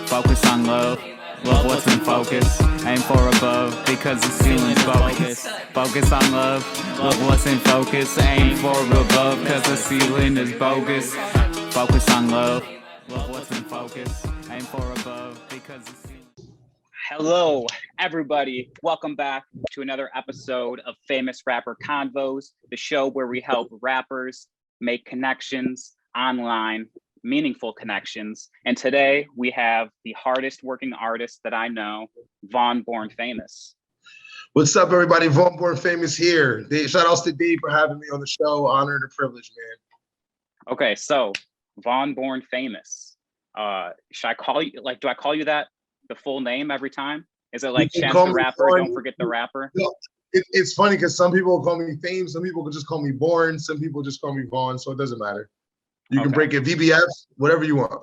Focus on love. Love what's in focus. Aim for above because the ceiling's bogus. Focus on love. Love what's in focus. Aim for above because the ceiling is bogus. Focus on love. Love what's in focus. Aim for above because the ceiling. Hello, everybody. Welcome back to another episode of Famous Rapper Convos, the show where we help rappers make connections online, meaningful connections. And today we have the hardest working artist that I know, VaughnBornFamous. What's up, everybody? VaughnBornFamous here. Shout outs to Dave for having me on the show. Honor and a privilege, man. Okay, so VaughnBornFamous. Should I call you, do I call you that? The full name every time? Is it like Chance the Rapper, Don't Forget the Rapper? No, it's funny because some people call me Fame, some people could just call me Born, some people just call me Vaughn, so it doesn't matter. You can break it VBF, whatever you want.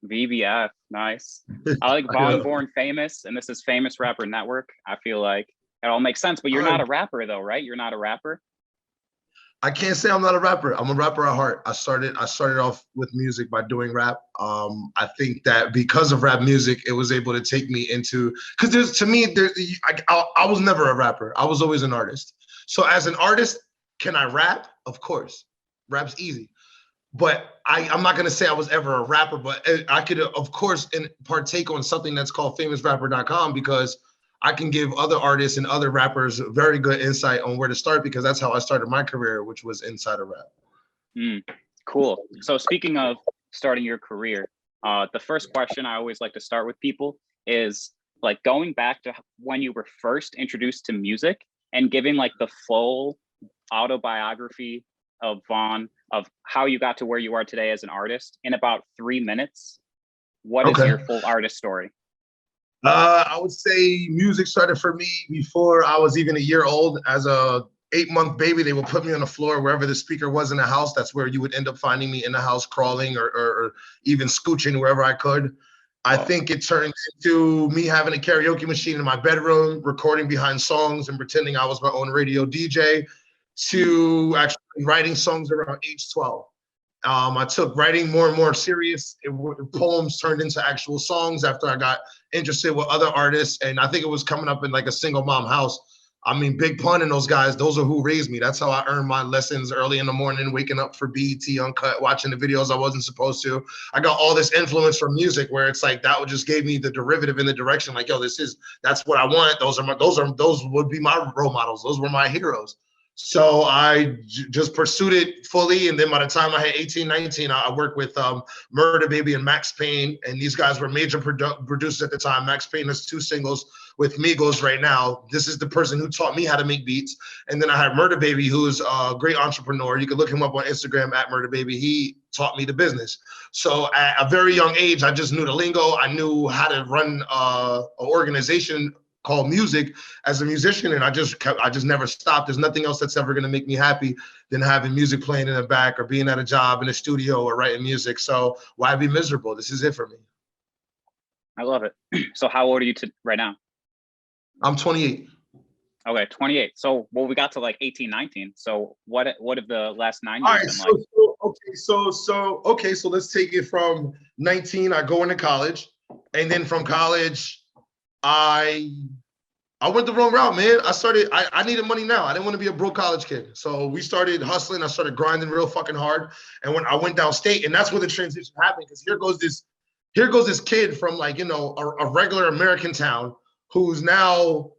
VBF, nice. I like VaughnBornFamous, and this is Famous Rapper Network. I feel like it all makes sense, but you're not a rapper though, right? You're not a rapper? I can't say I'm not a rapper. I'm a rapper at heart. I started off with music by doing rap. I think that because of rap music, it was able to take me into, because I was never a rapper. I was always an artist. So as an artist, can I rap? Of course. Rap's easy. But I'm not gonna say I was ever a rapper, but I could, of course, partake on something that's called famousrapper.com because I can give other artists and other rappers very good insight on where to start because that's how I started my career, which was inside of rap. Cool. So speaking of starting your career, the first question I always like to start with people is like going back to when you were first introduced to music and giving like the full autobiography of Vaughn, of how you got to where you are today as an artist in about 3 minutes. What is your full artist story? I would say music started for me before I was even a year old. As a 8-month baby, they would put me on the floor wherever the speaker was in the house. That's where you would end up finding me in the house, crawling or even scooching wherever I could. I think it turned into me having a karaoke machine in my bedroom, recording behind songs and pretending I was my own radio DJ, to actually writing songs around age 12. I took writing more and more serious. Poems turned into actual songs after I got interested with other artists. And I think it was coming up in like a single mom house. I mean, Big Pun and those guys, those are who raised me. That's how I earned my lessons early in the morning, waking up for BET Uncut, watching the videos I wasn't supposed to. I got all this influence from music where it's like, that just gave me the derivative in the direction. Like, yo, that's what I want. Those would be my role models. Those were my heroes. So I just pursued it fully. And then by the time I had 18, 19, I worked with Murder Baby and Max Payne. And these guys were major producers at the time. Max Payne has 2 singles with Migos right now. This is the person who taught me how to make beats. And then I had Murder Baby, who's a great entrepreneur. You can look him up on Instagram at Murder Baby. He taught me the business. So at a very young age, I just knew the lingo. I knew how to run an organization called music as a musician, and I just never stopped. There's nothing else that's ever gonna make me happy than having music playing in the back or being at a job in a studio or writing music. So why be miserable? This is it for me. I love it. So how old are you right now? I'm 28. Okay, 28. So we got to like 18, 19. So what have the last 9 years All right, been like? So let's take it from 19. I go into college, and then from college, I went the wrong route, man. I needed money now. I didn't want to be a broke college kid. So we started hustling. I started grinding real fucking hard. And when I went downstate, and that's where the transition happened, because here goes this kid from like, you know, a regular American town who's now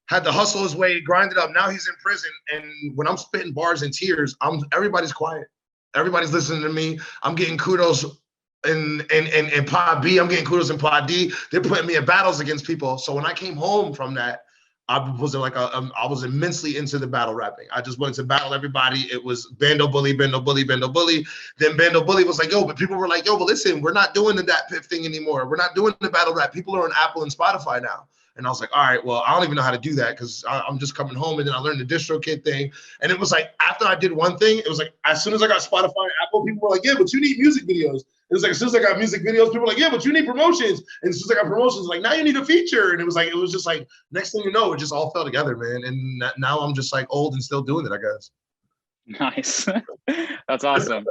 had to hustle his way, grind it up. Now he's in prison. And when I'm spitting bars and tears, everybody's quiet. Everybody's listening to me. I'm getting kudos in Pod B, I'm getting kudos in Pod D. They're putting me in battles against people. So when I came home from that, I was immensely into the battle rapping. I just wanted to battle everybody. It was Bando Bully, Bando Bully, Bando Bully. Then Bando Bully was like, yo, but people were like, yo, but listen, we're not doing the Dat Piff thing anymore. We're not doing the battle rap. People are on Apple and Spotify now. And I was like, all right, well, I don't even know how to do that because I'm just coming home. And then I learned the DistroKid thing. And it was like, after I did one thing, it was like, as soon as I got Spotify and Apple, people were like, yeah, but you need music videos. It was like, as soon as I got music videos, people were like, yeah, but you need promotions. And as soon as I got promotions, like, now you need a feature. And it was just like, next thing you know, it just all fell together, man. And now I'm just like old and still doing it, I guess. Nice. That's awesome.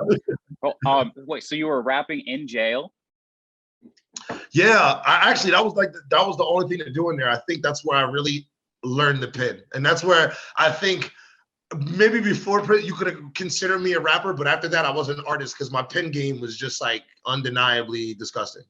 Wait, so you were rapping in jail? Yeah, that was that was the only thing to do in there. I think that's where I really learned the pen, and that's where I think maybe before you could have considered me a rapper, but after that I was an artist because my pen game was just like undeniably disgusting.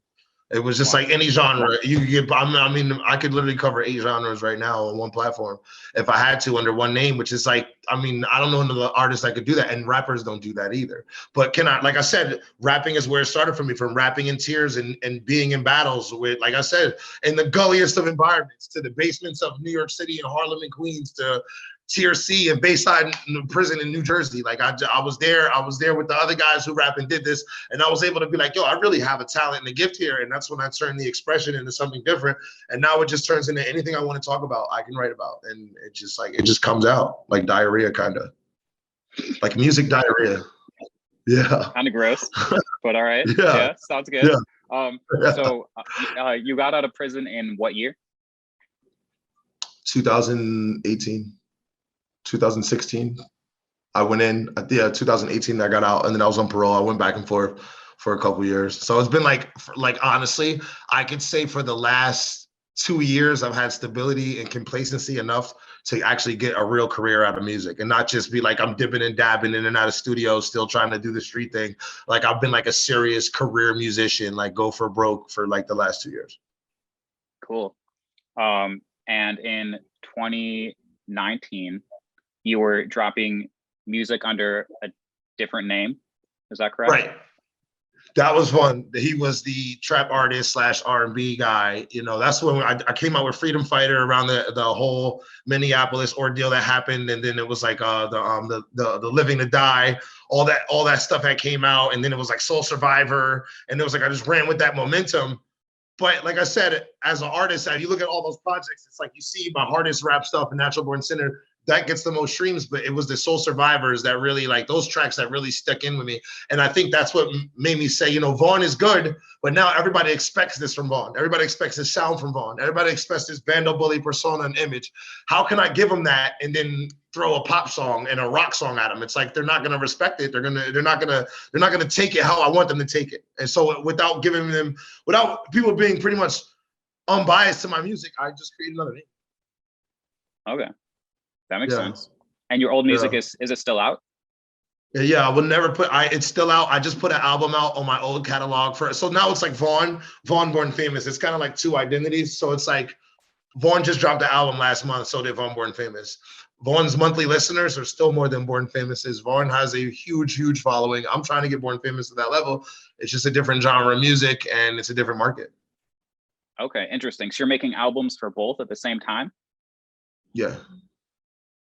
It was just like any genre you could get. I mean, I could literally cover 8 genres right now on one platform if I had to under one name, which is like, I mean, I don't know another artist that could do that, and rappers don't do that either. But like I said, rapping is where it started for me, from rapping in tears and being in battles with, like I said, in the gulliest of environments, to the basements of New York City and Harlem and Queens, to Tier C and Bayside prison in New Jersey. Like I was there with the other guys who rap and did this, and I was able to be like, yo, I really have a talent and a gift here. And that's when I turned the expression into something different. And now it just turns into anything I want to talk about, I can write about. And it just comes out like diarrhea, kind of like music diarrhea. Yeah. Kind of gross, but all right. Yeah. Sounds good. Yeah. So you got out of prison in what year? 2018. 2016, I went in. 2018, I got out, and then I was on parole. I went back and forth for a couple years. So it's been like honestly, I could say for the last 2 years, I've had stability and complacency enough to actually get a real career out of music, and not just be like I'm dipping and dabbing in and out of studios, still trying to do the street thing. Like I've been like a serious career musician, like go for broke for like the last 2 years. Cool. And in 2019. You were dropping music under a different name. Is that correct? Right. That was fun. He was the trap artist / R&B guy. You know, that's when I came out with Freedom Fighter around the whole Minneapolis ordeal that happened, and then it was like the Living to Die, all that stuff that came out, and then it was like Soul Survivor, and it was like I just ran with that momentum. But like I said, as an artist, if you look at all those projects, it's like you see my hardest rap stuff and Natural Born Sinner, that gets the most streams, but it was the Soul Survivors that really, like those tracks that really stuck in with me. And I think that's what made me say, you know, Vaughn is good, but now everybody expects this from Vaughn. Everybody expects this sound from Vaughn. Everybody expects this Bando bully persona and image. How can I give them that and then throw a pop song and a rock song at them? It's like they're not gonna respect it. They're not gonna take it how I want them to take it. And so without people being pretty much unbiased to my music, I just create another name. Okay. That makes sense. And your old music is it still out? Yeah, I would never it's still out. I just put an album out on my old catalog so now it's like VaughnBornFamous. It's kind of like two identities. So it's like Vaughn just dropped the album last month, so did VaughnBornFamous. Vaughn's monthly listeners are still more than BornFamous's. Vaughn has a huge following. I'm trying to get BornFamous to that level. It's just a different genre of music and it's a different market. Okay, interesting. So you're making albums for both at the same time? Yeah.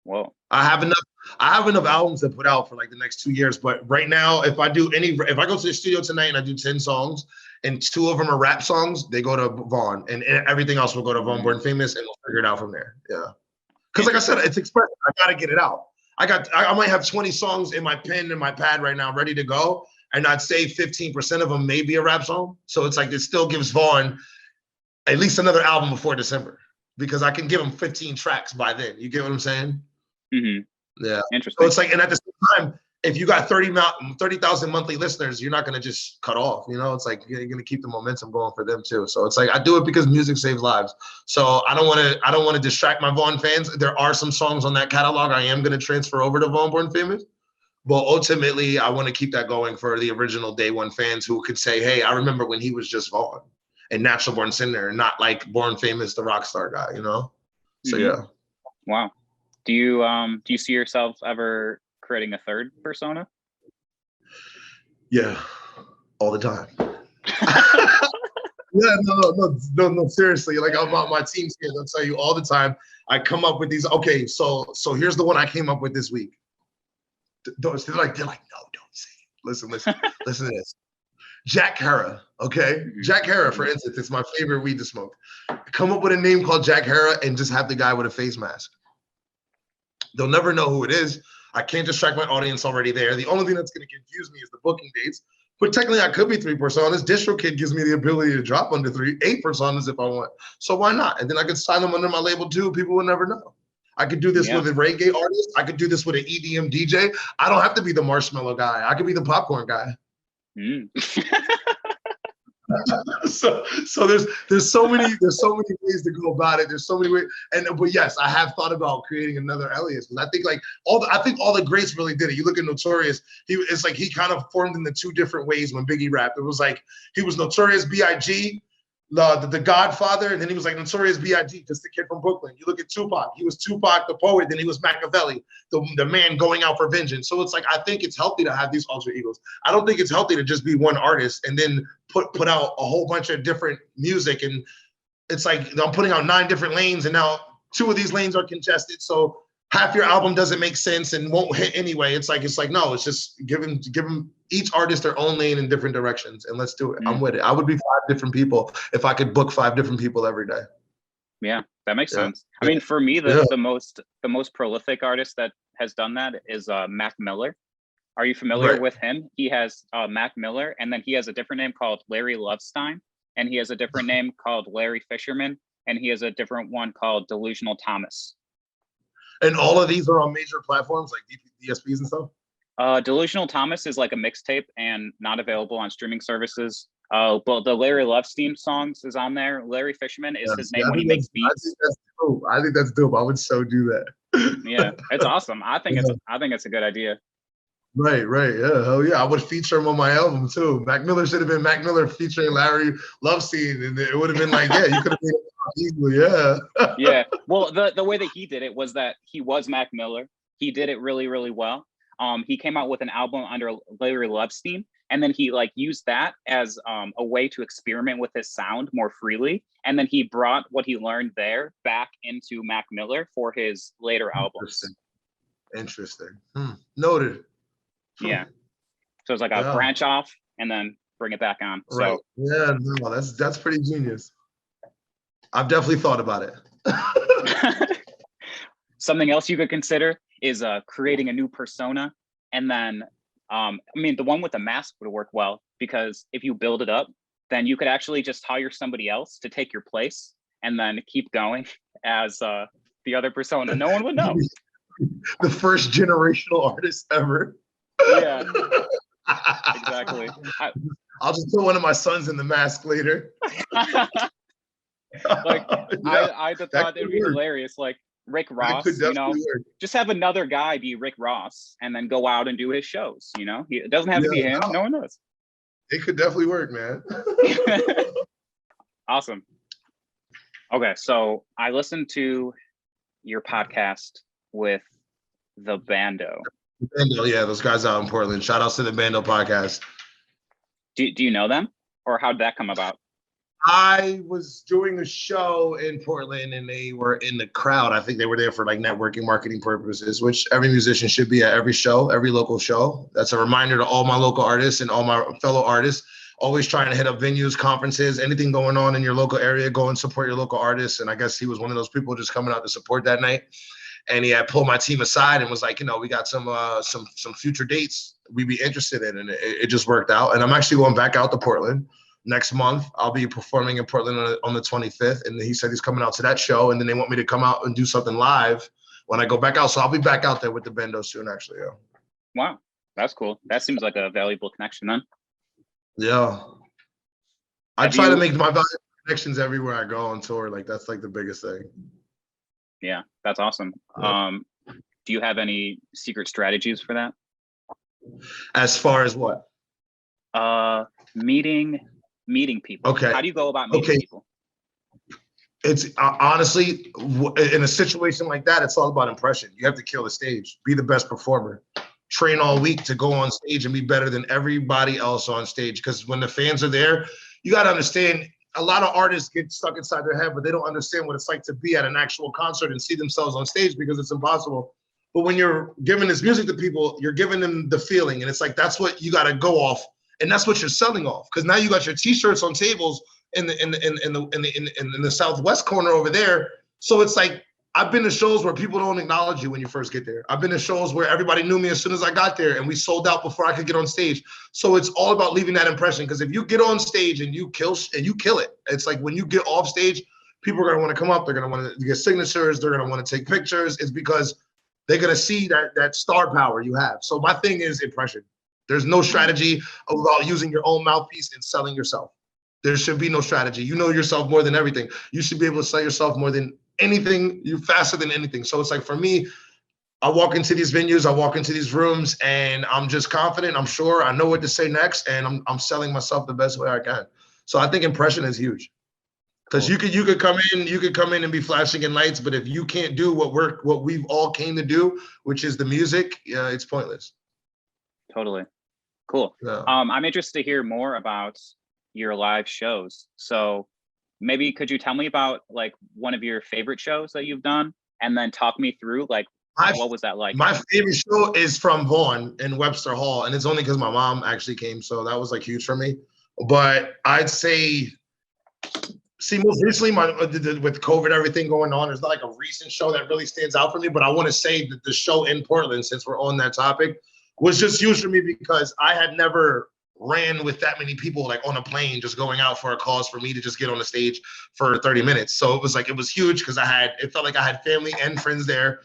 Whoa. I have enough albums to put out for like the next 2 years. But right now, if I go to the studio tonight and I do 10 songs and 2 of them are rap songs, they go to Vaughn, and everything else will go to VaughnBornFamous, and we'll figure it out from there. Yeah. Because like I said, it's expressive. I gotta get it out. I might have 20 songs in my pen and my pad right now ready to go. And I'd say 15% of them may be a rap song. So it's like it still gives Vaughn at least another album before December, because I can give him 15 tracks by then. You get what I'm saying? Mm-hmm. Yeah. Interesting. So it's like, and at the same time, if you got 30,000 monthly listeners, you're not going to just cut off, you know, it's like, you're going to keep the momentum going for them too. So it's like, I do it because music saves lives. So I don't want to distract my Vaughn fans. There are some songs on that catalog I am going to transfer over to VaughnBornFamous, but ultimately I want to keep that going for the original day one fans who could say, hey, I remember when he was just Vaughn and Natural Born Sinner, not like BornFamous, the rock star guy, you know? So yeah. Wow. Do you see yourself ever creating a third persona? Yeah, all the time. Yeah, no, seriously. Like my team's here, they'll tell you all the time. I come up with these. Okay, so here's the one I came up with this week. They're like, no, don't say it. Listen to this. Jack Hara, okay? Jack Hara, for instance, it's my favorite weed to smoke. Come up with a name called Jack Hara and just have the guy with a face mask. They'll never know who it is. I can't distract my audience already there. The only thing that's going to confuse me is the booking dates. But technically, I could be 3 personas. DistroKid gives me the ability to drop under 8 personas if I want. So why not? And then I could sign them under my label too. People will never know. I could do this with a reggae artist. I could do this with an EDM DJ. I don't have to be the marshmallow guy. I could be the popcorn guy. So there's so many ways to go about it. There's so many ways, but yes, I have thought about creating another alias because I think like all the greats really did it. You look at Notorious, it's like he kind of formed in the two different ways when Biggie rapped. It was like he was Notorious B.I.G., the Godfather, and then he was like Notorious B.I.G., just the kid from Brooklyn. You look at Tupac, he was Tupac the poet, then he was Machiavelli, the man going out for vengeance. So it's like, I think it's healthy to have these alter egos. I don't think it's healthy to just be one artist and then put out a whole bunch of different music. And it's like, I'm putting out 9 different lanes and now 2 of these lanes are congested. So half your album doesn't make sense and won't hit anyway. It's like, no, it's just give them each artist their own lane in different directions and let's do it. I'm with it. I would be 5 different people if I could book 5 different people every day. Yeah, that makes sense. I mean, for me, the most prolific artist that has done that is Mac Miller. Are you familiar with him? He has Mac Miller, and then he has a different name called Larry Lovestein, and he has a different name called Larry Fisherman, and he has a different one called Delusional Thomas. And all of these are on major platforms like DSPs and stuff? Delusional Thomas is like a mixtape and not available on streaming services. But the Larry Lovestein songs is on there. Larry Fisherman is his name when he makes beats. I think that's dope. I would so do that. Yeah, it's awesome. I think it's a good idea. Right, yeah, hell yeah. I would feature him on my album too. Mac Miller should have been Mac Miller featuring Larry Lovestein, and it would have been like, yeah, you could have made it easily, yeah. Yeah, well, the way that he did it was that he was Mac Miller. He did it really, really well. He came out with an album under Larry Lovestein, and then he like used that as a way to experiment with his sound more freely. And then he brought what he learned there back into Mac Miller for his later albums. Interesting. Noted. Yeah. So it's like a branch off and then bring it back on. Right. So yeah, no, that's pretty genius. I've definitely thought about it. Something else you could consider is creating a new persona. And then, I mean, the one with the mask would work well because if you build it up, then you could actually just hire somebody else to take your place and then keep going as the other persona. No one would know. The first generational artist ever. Yeah, exactly. I'll just put one of my sons in the mask later. Like, yeah, I thought it'd be hilarious. Like Rick Ross, you know, just have another guy be Rick Ross and then go out and do his shows. You know, it doesn't have to be him. No one knows. It could definitely work, man. Awesome. Okay, so I listened to your podcast with the Bando. Bando, yeah, those guys out in Portland. Shout outs to the Bando podcast. Do you know them, or how did that come about? I was doing a show in Portland and they were in the crowd. I think they were there for like networking, marketing purposes, which every musician should be at every show, every local show. That's a reminder to all my local artists and all my fellow artists. Always trying to hit up venues, conferences, anything going on in your local area, go and support your local artists. And I guess he was one of those people just coming out to support that night. And he had pulled my team aside and was like, you know, we got some future dates we'd be interested in. And it just worked out. And I'm actually going back out to Portland next month. I'll be performing in Portland on the 25th. And he said he's coming out to that show. And then they want me to come out and do something live when I go back out. So I'll be back out there with the Bando soon, actually. Yeah. Wow. That's cool. That seems like a valuable connection then. Yeah. I try to make my valuable connections everywhere I go on tour. Like that's like the biggest thing. Yeah, that's awesome. Yeah. Do you have any secret strategies for that? As far as what? Meeting people. Okay. How do you go about meeting people? It's honestly, in a situation like that, it's all about impression. You have to kill the stage, be the best performer, train all week to go on stage and be better than everybody else on stage. Because when the fans are there, you got to understand, a lot of artists get stuck inside their head, but they don't understand what it's like to be at an actual concert and see themselves on stage because it's impossible. But when you're giving this music to people, you're giving them the feeling. And it's like, that's what you got to go off. And that's what you're selling off. Because now you got your t-shirts on tables in the southwest corner over there. So it's like, I've been to shows where people don't acknowledge you when you first get there. I've been to shows where everybody knew me as soon as I got there and we sold out before I could get on stage. So it's all about leaving that impression. Because if you get on stage and you kill it, it's like when you get off stage, people are going to want to come up. They're going to want to get signatures. They're going to want to take pictures. It's because they're going to see that star power you have. So my thing is impression. There's no strategy about using your own mouthpiece and selling yourself. There should be no strategy. You know yourself more than everything. You should be able to sell yourself more than anything. You're faster than anything. So it's like, for me, I walk into these venues, I walk into these rooms, and I'm just confident. I'm sure I know what to say next, and I'm selling myself the best way I can. So I think impression is huge, because Cool. you could come in and be flashing in lights, but if you can't do what we've all came to do, which is the music, yeah, it's pointless. Totally. Cool. Yeah. I'm interested to hear more about your live shows. So maybe could you tell me about like one of your favorite shows that you've done, and then talk me through like what was that like? My favorite show is from Vaughn in Webster Hall, and it's only because my mom actually came, so that was like huge for me. But I'd say, see, most recently, with COVID, everything going on, there's not like a recent show that really stands out for me. But I want to say that the show in Portland, since we're on that topic, was just huge for me because I had never ran with that many people, like on a plane, just going out for a cause, for me to just get on the stage for 30 minutes. So it was like, it was huge because it felt like I had family and friends there.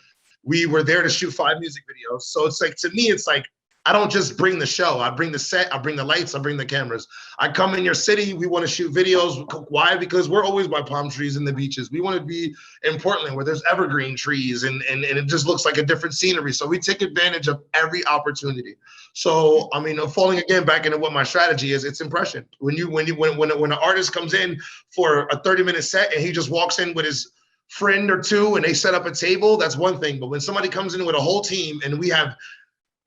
We were there to shoot 5 music videos. So it's like, to me, it's like, I don't just bring the show. I bring the set, I bring the lights, I bring the cameras. I come in your city, we want to shoot videos. Why? Because we're always by palm trees and the beaches. We want to be in Portland where there's evergreen trees and it just looks like a different scenery. So we take advantage of every opportunity. So, I mean, falling again back into what my strategy is, it's impression. When an artist comes in for a 30-minute set and he just walks in with his friend or two and they set up a table, that's one thing. But when somebody comes in with a whole team and we have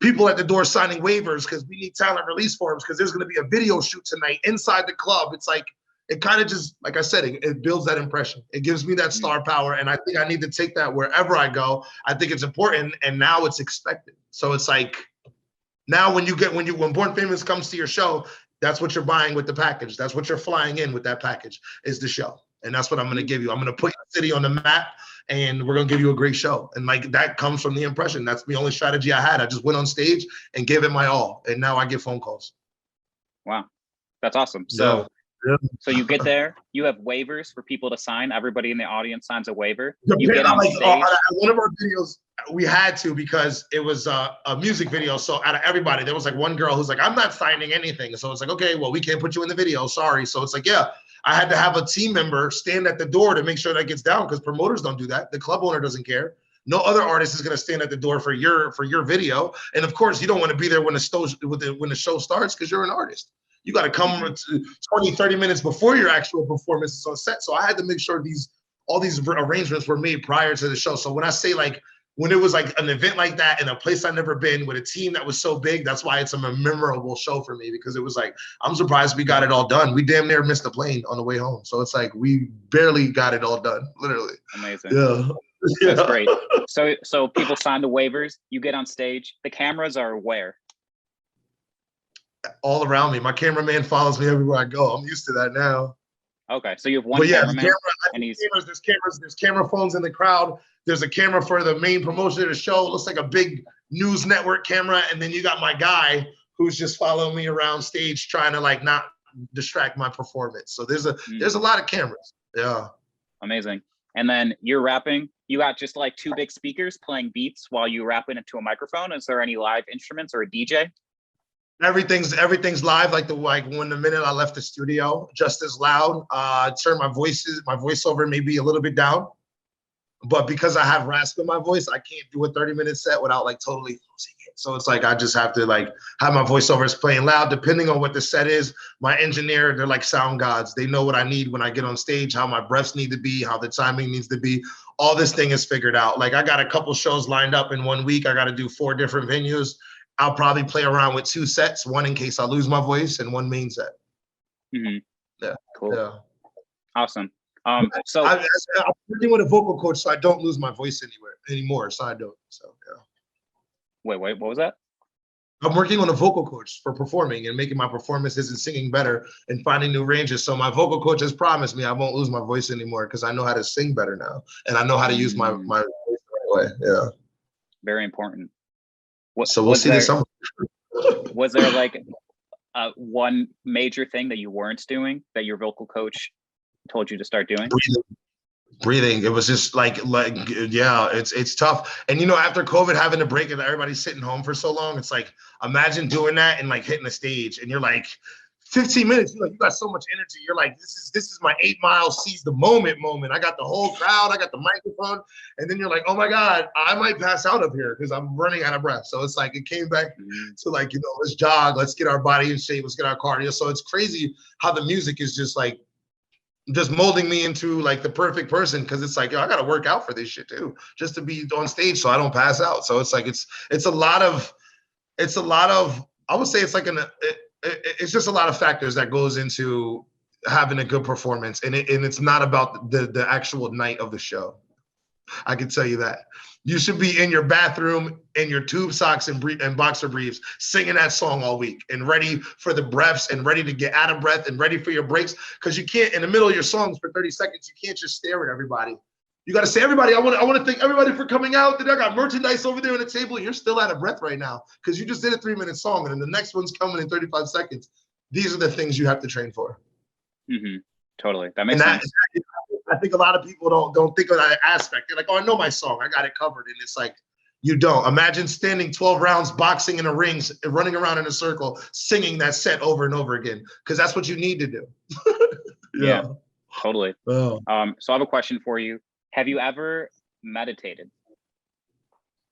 people at the door signing waivers because we need talent release forms because there's going to be a video shoot tonight inside the club, it's like, it kind of just, like I said, it builds that impression. It gives me that star power, and I think I need to take that wherever I go. I think it's important, and now it's expected. So it's like, now when Born Famous comes to your show, that's what you're buying with the package. That's what you're flying in with that package, is the show. And that's what I'm going to give you. I'm going to put your city on the map, and we're going to give you a great show. And like, that comes from the impression. That's the only strategy I had. I just went on stage and gave it my all. And now I get phone calls. Wow. That's awesome. So, so you get there, you have waivers for people to sign. Everybody in the audience signs a waiver. You get on stage. One of our videos, we had to, because it was a music video. So out of everybody, there was like one girl who's like, I'm not signing anything. So it's like, okay, well, we can't put you in the video. Sorry. So it's like, yeah, I had to have a team member stand at the door to make sure that gets down, because promoters don't do that. The club owner doesn't care. No other artist is going to stand at the door for your video. And of course, you don't want to be there when the show starts, because you're an artist. You got to come 20, 30 minutes before your actual performance is on set. So I had to make sure all these arrangements were made prior to the show. So when I say, like, when it was like an event like that in a place I've never been with a team that was so big, that's why it's a memorable show for me, because it was like, I'm surprised we got it all done. We damn near missed the plane on the way home. So it's like, we barely got it all done, literally. Amazing. Yeah. That's great. So people sign the waivers, you get on stage, the cameras are where? All around me. My cameraman follows me everywhere I go. I'm used to that now. Okay, so you have one cameraman, and there's camera phones in the crowd. There's a camera for the main promotion of the show. It looks like a big news network camera, and then you got my guy who's just following me around stage, trying to like not distract my performance. So there's a lot of cameras. Yeah. Amazing. And then you're rapping. You got just like 2 big speakers playing beats while you rap into a microphone. Is there any live instruments or a DJ? Everything's live. Like when the minute I left the studio, just as loud. Turn my voiceover maybe a little bit down, but because I have rasp in my voice, I can't do a 30-minute set without like totally losing it. So it's like, I just have to like have my voiceovers playing loud, depending on what the set is. My engineer, they're like sound gods. They know what I need when I get on stage, how my breaths need to be, how the timing needs to be. All this thing is figured out. Like, I got a couple shows lined up in 1 week. I got to do 4 different venues. I'll probably play around with 2 sets, one in case I lose my voice and one main set. Mm-hmm. Yeah. Cool. Yeah. Awesome. So I'm working with a vocal coach, so I don't lose my voice anymore. So I don't. So yeah. Wait, what was that? I'm working on a vocal coach for performing and making my performances and singing better and finding new ranges. So my vocal coach has promised me I won't lose my voice anymore, because I know how to sing better now and I know how to use my voice the right way. Yeah. Very important. So we'll see this summer. Was there like one major thing that you weren't doing that your vocal coach told you to start doing? Breathing. It was just like yeah, it's tough. And after COVID, having to break it, everybody's sitting home for so long. It's like, imagine doing that and like hitting the stage and you're like 15 minutes, you're like, you got so much energy. You're like, this is my 8 Mile seize the moment. I got the whole crowd, I got the microphone. And then you're like, oh my God, I might pass out up here because I'm running out of breath. So it's like, it came back to like, let's jog, let's get our body in shape, let's get our cardio. So it's crazy how the music is just like, just molding me into like the perfect person. Cause it's like, yo, I got to work out for this shit too, just to be on stage so I don't pass out. So it's like, it's a lot of, I would say it's like it's just a lot of factors that goes into having a good performance, and it's not about the actual night of the show. I can tell you that. You should be in your bathroom in your tube socks and boxer briefs singing that song all week and ready for the breaths and ready to get out of breath and ready for your breaks, because you can't, in the middle of your songs for 30 seconds, you can't just stare at everybody. You got to say, everybody, I want to thank everybody for coming out. I got merchandise over there on the table. You're still out of breath right now because you just did a 3-minute song, and then the next one's coming in 35 seconds. These are the things you have to train for. Totally. That makes sense. I think a lot of people don't think of that aspect. They're like, oh, I know my song. I got it covered. And it's like, you don't. Imagine standing 12 rounds, boxing in a ring, running around in a circle, singing that set over and over again, because that's what you need to do. Yeah, totally. Oh. So I have a question for you. Have you ever meditated?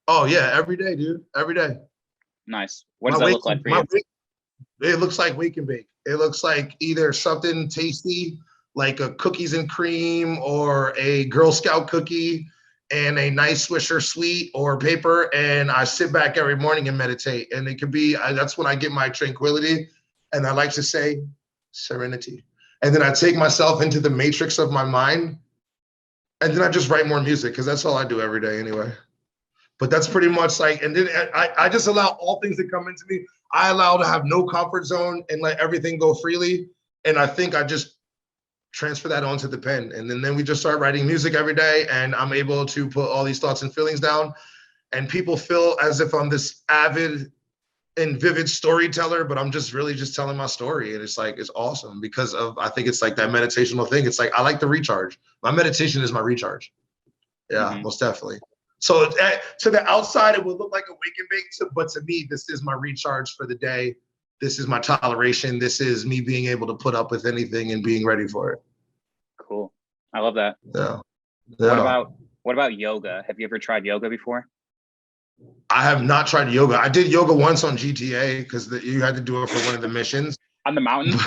Oh yeah, every day, dude. Every day. Nice. What does that look like for you? It looks like wake and bake. It looks like either something tasty, like a cookies and cream or a Girl Scout cookie and a nice Swisher sweet or paper. And I sit back every morning and meditate. And it could be, that's when I get my tranquility. And I like to say serenity. And then I take myself into the matrix of my mind. And then I just write more music, because that's all I do every day anyway. But that's pretty much like, and then I just allow all things to come into me. I allow to have no comfort zone and let everything go freely. And I think I just transfer that onto the pen. And then we just start writing music every day, and I'm able to put all these thoughts and feelings down. And people feel as if I'm this avid and vivid storyteller, but I'm just really just telling my story. And it's like, it's awesome because I think it's like that meditational thing. It's like, I like to recharge. My meditation is my recharge. Yeah, most definitely. So to the outside, it will look like a wake and bake, but to me, this is my recharge for the day. This is my toleration. This is me being able to put up with anything and being ready for it. Cool. I love that. Yeah. What about yoga? Have you ever tried yoga before? I have not tried yoga. I did yoga once on GTA because you had to do it for one of the missions. On the mountain?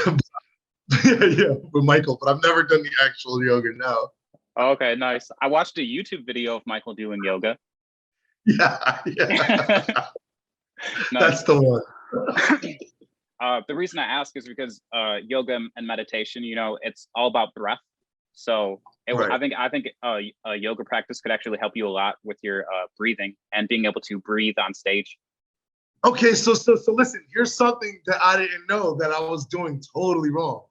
Yeah, with Michael, but I've never done the actual yoga, no. Okay, nice. I watched a YouTube video of Michael doing yoga. Yeah. That's the one. The reason I ask is because yoga and meditation, it's all about breath. So I think a yoga practice could actually help you a lot with your breathing and being able to breathe on stage. Okay, so listen, here's something that I didn't know that I was doing totally wrong.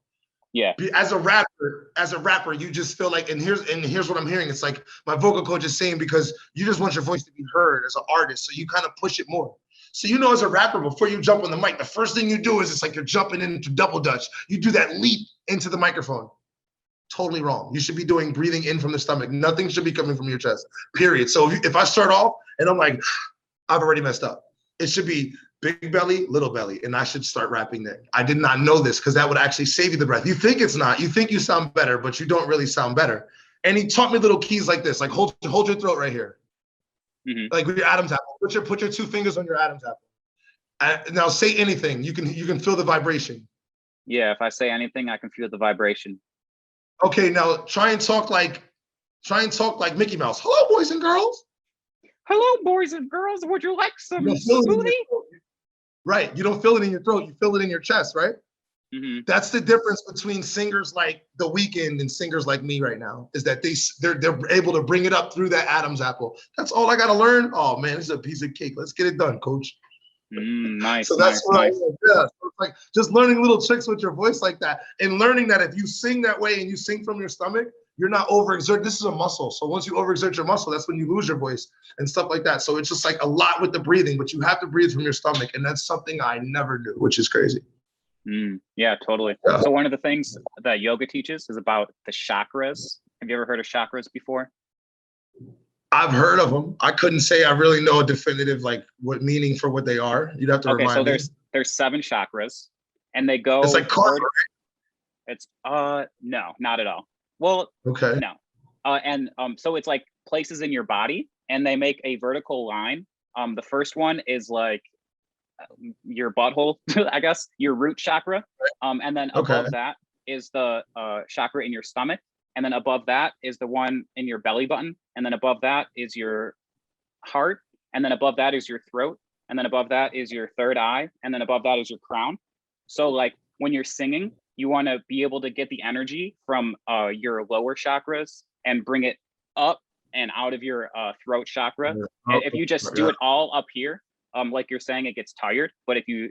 Yeah. As a rapper, you just feel like, and here's what I'm hearing. It's like my vocal coach is saying, because you just want your voice to be heard as an artist, so you kind of push it more. So as a rapper, before you jump on the mic, the first thing you do is it's like you're jumping into double dutch. You do that leap into the microphone. Totally wrong. You should be doing breathing in from the stomach. Nothing should be coming from your chest, period. So if I start off and I'm like, I've already messed up. It should be big belly, little belly, and I should start rapping there. I did not know this, because that would actually save you the breath. You think it's not. You think you sound better, but you don't really sound better. And he taught me little keys like this, like hold your throat right here. Like with your Adam's apple. Put your 2 fingers on your Adam's apple. Now say anything. You can feel the vibration. Yeah, if I say anything, I can feel the vibration. Okay, now try and talk like Mickey Mouse. Hello, boys and girls. Hello, boys and girls. Would you like some smoothie? Right. You don't feel it in your throat. You feel it in your chest, right? That's the difference between singers like The Weeknd and singers like me right now, is that they're able to bring it up through that Adam's apple. That's all I got to learn. Oh, man, this is a piece of cake. Let's get it done, coach. Nice. So that's nice. So it's like just learning little tricks with your voice like that, and learning that if you sing that way and you sing from your stomach, you're not overexert. This is a muscle. So once you overexert your muscle, that's when you lose your voice and stuff like that. So it's just like a lot with the breathing, but you have to breathe from your stomach. And that's something I never knew, which is crazy. Yeah, totally. Yeah. So one of the things that yoga teaches is about the chakras. Have you ever heard of chakras before? I've heard of them. I couldn't say I really know a definitive, like what meaning for what they are. You'd have to remind me. So there's 7 chakras. and they go It's like karma. It's no, not at all. Well, Okay. no. And so it's like places in your body, and they make a vertical line. The first one is like your butthole, I guess, your root chakra. And then above that is the chakra in your stomach. And then above that is the one in your belly button. And then above that is your heart. And then above that is your throat. And then above that is your third eye. And then above that is your crown. So like when you're singing, you want to be able to get the energy from your lower chakras and bring it up and out of your throat chakra. And if you just do it all up here, like you're saying, it gets tired. But if you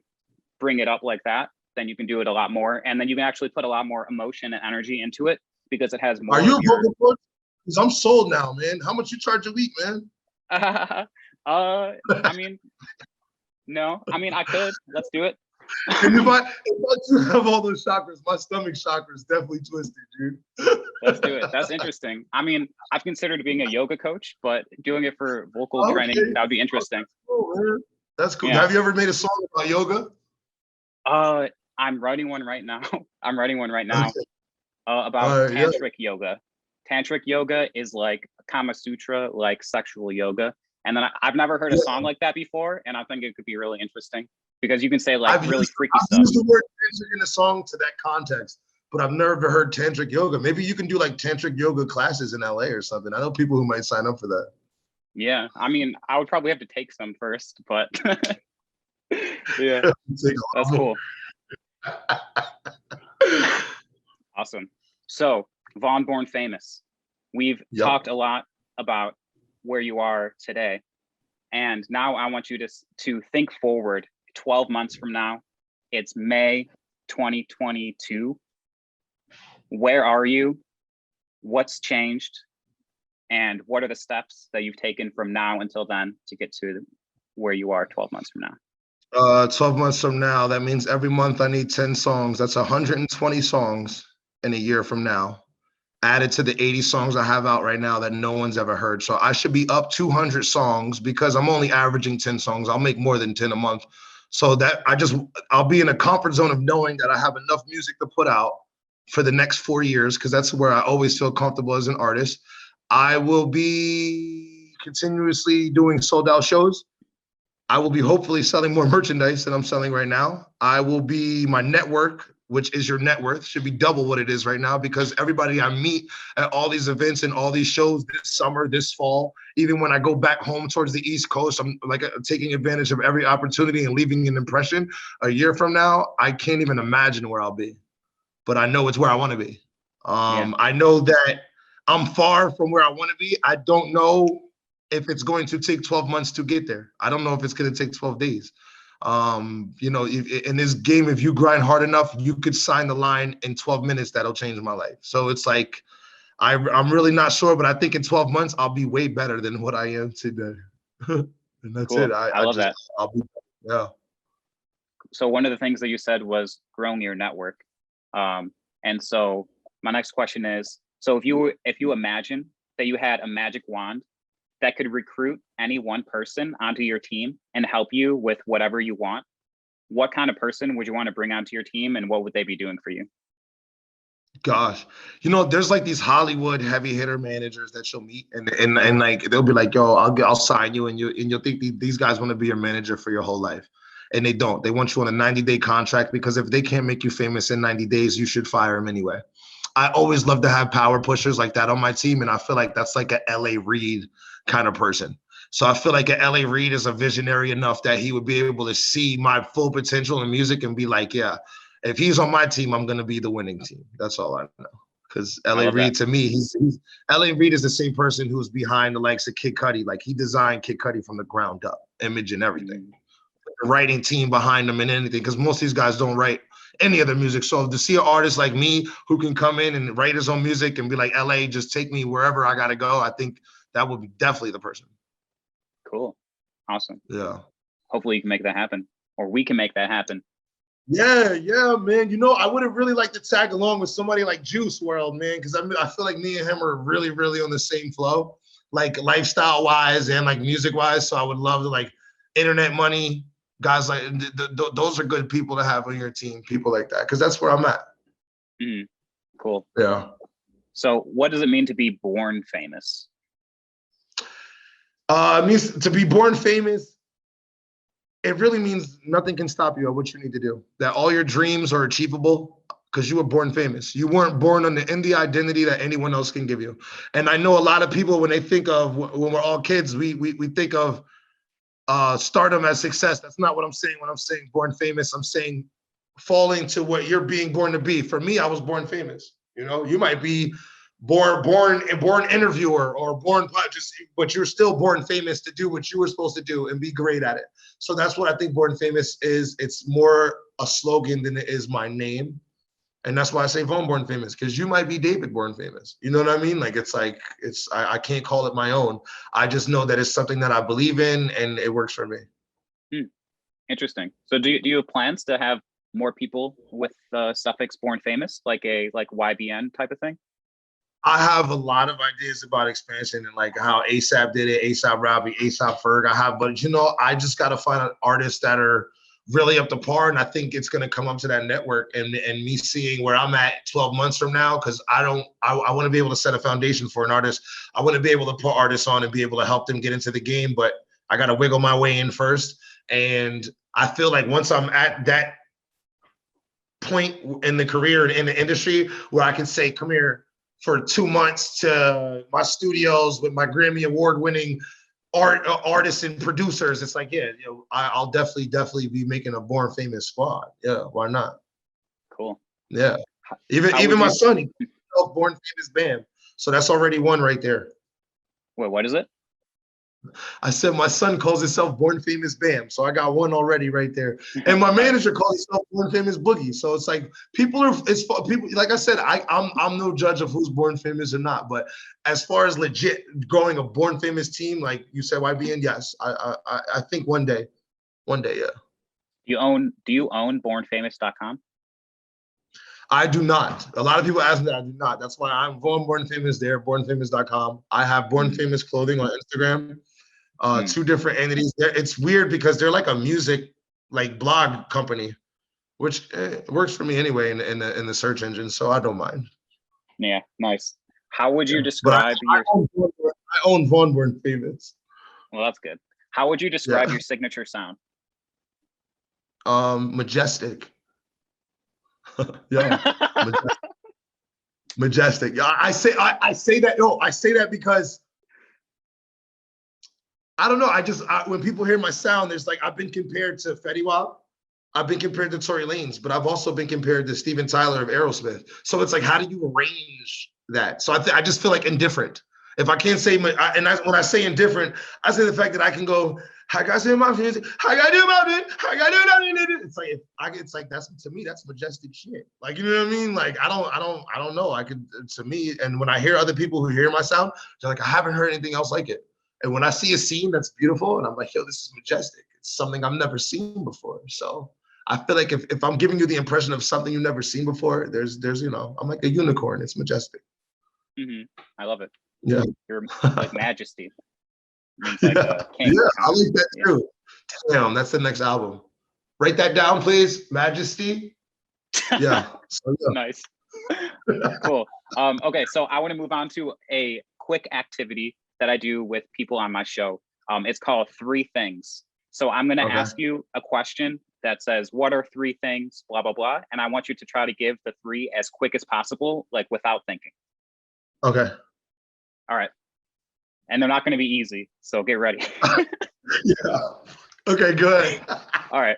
bring it up like that, then you can do it a lot more. And then you can actually put a lot more emotion and energy into it because it has more. Are you a vocal coach? Because I'm sold now, man. How much you charge a week, man? I mean, no. I mean, I could. Let's do it. If I do have all those chakras, my stomach chakra is definitely twisted, dude. Let's do it. That's interesting. I mean, I've considered being a yoga coach, but doing it for vocal training, that would be interesting. That's cool, man. That's cool. Yeah. Have you ever made a song about yoga? I'm writing one right now. About tantric yoga. Tantric yoga is like Kama Sutra, like sexual yoga. And then I've never heard a song like that before, and I think it could be really interesting because you can say like really freaky stuff. I've used the word tantric in a song to that context, but I've never heard tantric yoga. Maybe you can do like tantric yoga classes in LA or something. I know people who might sign up for that. Yeah, I mean, I would probably have to take some first, but yeah, that's cool. Awesome. So, VaughnBornFamous. We've talked a lot about where you are today, and now I want you to think forward 12 months from now. It's May 2022. Where are you? What's changed? And what are the steps that you've taken from now until then to get to where you are 12 months from now? 12 months from now, that means every month I need 10 songs. That's 120 songs in a year from now, added to the 80 songs I have out right now that no one's ever heard. So I should be up 200 songs because I'm only averaging 10 songs. I'll make more than 10 a month. So that I'll be in a comfort zone of knowing that I have enough music to put out for the next 4 years, because that's where I always feel comfortable as an artist. I will be continuously doing sold out shows. I will be hopefully selling more merchandise than I'm selling right now. I will be, my network, which is your net worth, should be double what it is right now, because everybody I meet at all these events and all these shows this summer, this fall, even when I go back home towards the East Coast, I'm like taking advantage of every opportunity and leaving an impression. A year from now, I can't even imagine where I'll be, but I know it's where I want to be. I know that I'm far from where I want to be. I don't know if it's going to take 12 months to get there. I don't know if it's going to take 12 days. You know, in this game, if you grind hard enough, you could sign the line in 12 minutes. That'll change my life. So it's like, I'm really not sure, but I think in 12 months, I'll be way better than what I am today. And that's cool. it. I love that. I'll be, yeah. So one of the things that you said was growing your network. And so my next question is, so if you imagine that you had a magic wand that could recruit any one person onto your team and help you with whatever you want, what kind of person would you want to bring onto your team, and what would they be doing for you? Gosh, you know, there's like these Hollywood heavy hitter managers that you'll meet, and like they'll be like, "Yo, I'll sign you," and you'll think these guys want to be your manager for your whole life, and they don't. They want you on a 90-day contract, because if they can't make you famous in 90 days, you should fire them anyway. I always love to have power pushers like that on my team, and I feel like that's like a LA Reid kind of person. So I feel like a LA Reid is a visionary enough that he would be able to see my full potential in music and be like, yeah, if he's on my team, I'm going to be the winning team. That's all I know. Because LA Reid, to me, LA Reid is the same person who's behind the likes of Kid Cudi. Like, he designed Kid Cudi from the ground up, image and everything. The writing team behind them and anything, because most of these guys don't write any other music. So to see an artist like me who can come in and write his own music and be like, LA, just take me wherever I got to go, I think that would be definitely the person. Cool. Awesome. Yeah. Hopefully you can make that happen, or we can make that happen. Yeah, man. You know, I would have really liked to tag along with somebody like Juice WRLD, man, because I feel like me and him are really, really on the same flow, like lifestyle wise and like music wise. So I would love to, like, Internet Money, guys like those are good people to have on your team, people like that, because that's where I'm at. Cool. Yeah. So what does it mean to be born famous? It means to be born famous. It really means nothing can stop you at what you need to do. That all your dreams are achievable because you were born famous. You weren't born in the identity that anyone else can give you. And I know a lot of people, when they think of, when we're all kids, we think of stardom as success. That's not what I'm saying. When I'm saying born famous, I'm saying falling to what you're being born to be. For me, I was born famous. You know, you might be born interviewer or born just, but you're still born famous to do what you were supposed to do and be great at it. So that's what I think born famous is. It's more a slogan than it is my name. And that's why I say VaughnBornFamous, because you might be David born famous. You know what I mean? Like, I can't call it my own. I just know that it's something that I believe in and it works for me. Interesting. So do you have plans to have more people with the suffix born famous, like YBN type of thing? I have a lot of ideas about expansion and like how ASAP did it, ASAP Robbie, ASAP Ferg. But you know, I just got to find artists that are really up to par, and I think it's going to come up to that network and me seeing where I'm at 12 months from now, because I want to be able to set a foundation for an artist. I want to be able to put artists on and be able to help them get into the game, but I got to wiggle my way in first. And I feel like once I'm at that point in the career and in the industry where I can say, come here for 2 months to my studios with my Grammy Award winning artists and producers, it's like, yeah, you know, I'll definitely be making a born famous squad. Yeah, why not? Cool. Yeah, even my son, he born famous bam. So that's already one right there. Wait, what is it? I said my son calls himself Born Famous Bam, so I got one already right there. And my manager calls himself Born Famous Boogie. So it's like people. Like I said, I'm no judge of who's born famous or not. But as far as legit growing a born famous team, like you said, YBN, yes, I think one day, yeah. Do you own BornFamous.com? I do not. A lot of people ask me that. I do not. That's why I'm Born Famous there, BornFamous.com. I have Born Famous clothing on Instagram. Two different entities. It's weird because they're like a music blog company, which works for me anyway in the search engine, so I don't mind. Yeah, nice. How would you describe I own VaughnBornFamous. Well, that's good. How would you describe your signature sound? Majestic. Yeah, majestic. Yeah, I say that. No, I say that because I don't know. When people hear my sound, there's like, I've been compared to Fetty Wap. I've been compared to Tory Lanez, but I've also been compared to Steven Tyler of Aerosmith. So it's like, how do you arrange that? So I just feel like indifferent. If I can't say, when I say indifferent, I say the fact that I can go, how can I say my music? How can I do about it? How can I do that? It's like, that's, to me, that's majestic shit. Like, you know what I mean? Like, I don't know. To me, and when I hear other people who hear my sound, they're like, I haven't heard anything else like it. And when I see a scene that's beautiful and I'm like, yo, this is majestic. It's something I've never seen before. So I feel like if I'm giving you the impression of something you've never seen before, there's I'm like a unicorn. It's majestic. I love it. Yeah. You're like majesty. Means like king. Yeah, I like that too. Damn, that's the next album. Write that down, please. Majesty. Yeah. So, yeah. Nice. Cool. Okay, so I want to move on to a quick activity that I do with people on my show. It's called 3 Things. So I'm going to ask you a question that says, what are 3 things, blah, blah, blah. And I want you to try to give the 3 as quick as possible, like without thinking. Okay. All right. And they're not going to be easy. So get ready. Yeah. Okay, good. All right.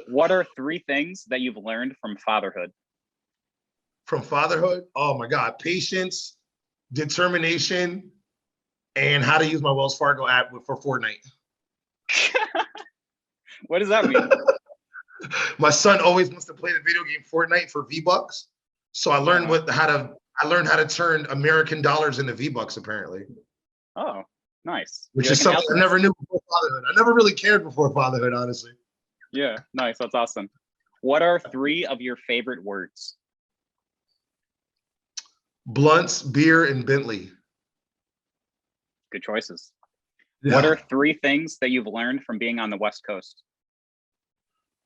What are 3 things that you've learned from fatherhood? From fatherhood? Oh my God. Patience, determination, and how to use my Wells Fargo app for Fortnite. What does that mean? My son always wants to play the video game Fortnite for V-Bucks. So I learned how to turn American dollars into V-Bucks apparently. Oh, nice. Which is something I never knew before fatherhood. I never really cared before fatherhood, honestly. Yeah, nice. That's awesome. What are 3 of your favorite words? Blunts, beer, and Bentley. Good choices. Yeah. What are 3 things that you've learned from being on the West Coast?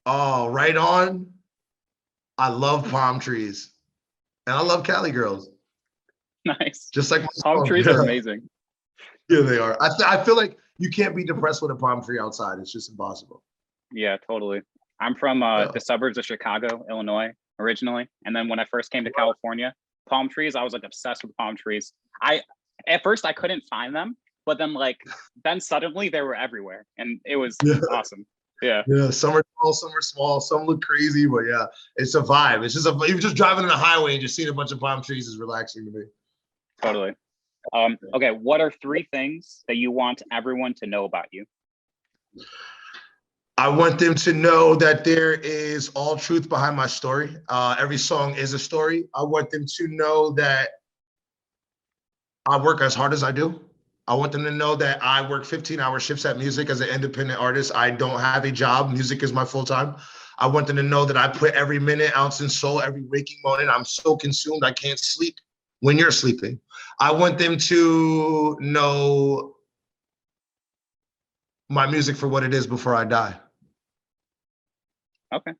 Oh, right on. I love palm trees. And I love Cali girls. Nice. Just like my Palm song. trees are amazing. Yeah, they are. I feel like you can't be depressed with a palm tree outside. It's just impossible. Yeah, totally. I'm from Yeah. the suburbs of Chicago, Illinois, originally. And then when I first came to California, palm trees, I was like obsessed with palm trees. At first I couldn't find them, but then suddenly they were everywhere and it was Yeah. awesome. Yeah. Yeah, some are tall, some are small, some look crazy, but yeah, it's a vibe. It's just you're just driving on a highway and just seeing a bunch of palm trees is relaxing to me. Totally. Okay, what are 3 things that you want everyone to know about you? I want them to know that there is all truth behind my story. Every song is a story. I want them to know that I work as hard as I do. I want them to know that I work 15-hour shifts at music as an independent artist. I don't have a job. Music is my full time. I want them to know that I put every minute, ounce, and soul, every waking moment. I'm so consumed, I can't sleep when you're sleeping. I want them to know my music for what it is before I die. Okay,